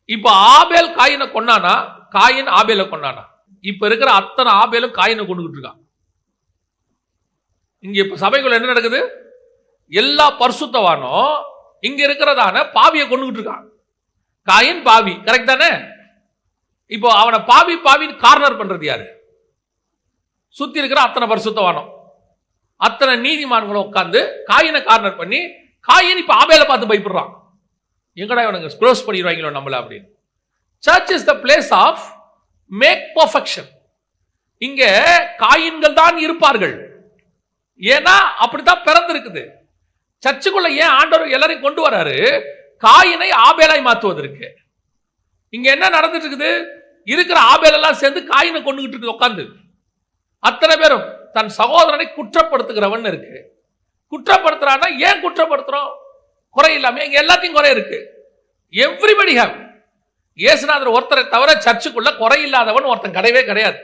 இப்ப ஆபேல் காயினை கொண்டானா, காயின் ஆபேலை கொண்டானா? இப்ப இருக்கிற அத்தனை ஆபேலும் காயினை கொண்டுகிட்டு இருக்கான். இங்க இப்ப சபைக்குள்ள என்ன நடக்குது? எல்லா பரிசுத்தவானும் இங்க இருக்கிறதான பாவியை கொண்டுகிட்டு இருக்கான். காயின் பாவி, கரெக்ட் தானே? இப்போ அவனை பாவி பாவின்னு கார்னர் பண்றது யாரு? சுத்தி இருக்கிற அத்தனை பரிசுத்தவானும், அத்தனை நீதிமான்களும் உட்கார்ந்து காயினை கார்னர் பண்ணி, காயின் இப்ப ஆபேலை பார்த்து பயப்படுறான். எங்கடா இவனுங்க க்ளோஸ் பண்ணிடுவாங்களோ நம்மள அப்படின்னு. Church is the place of make perfection. இங்க காயின்கள் தான் இருப்பார்கள். ஏன்னா அப்படித்தான் பிறந்திருக்குது. சர்ச்சுக்குள்ள ஏன் ஆண்டவர் எல்லாரையும் கொண்டு வராரு? காயினை ஆபேலாய் மாற்றுவதற்கு. இங்க என்ன நடந்துட்டு இருக்குது? இருக்கிற ஆபேல் எல்லாம் சேர்ந்து காயினை கொண்டுகிட்டு இருக்கு உட்கார்ந்து. அத்தனை பேரும் தன் சகோதரனை குற்றப்படுத்துகிறவன் இருக்கு. குற்றப்படுத்துறான்னா ஏன் குற்றப்படுத்துறோம்? குறை இல்லாம இங்க எல்லாத்தையும் குறை இருக்கு. Everybody have. இயேசுநாதர் ஒருத்தரை தவிர சர்ச்சுக்குள்ள குறை இல்லாதவன் ஒருத்தன் கிடையவே கிடையாது.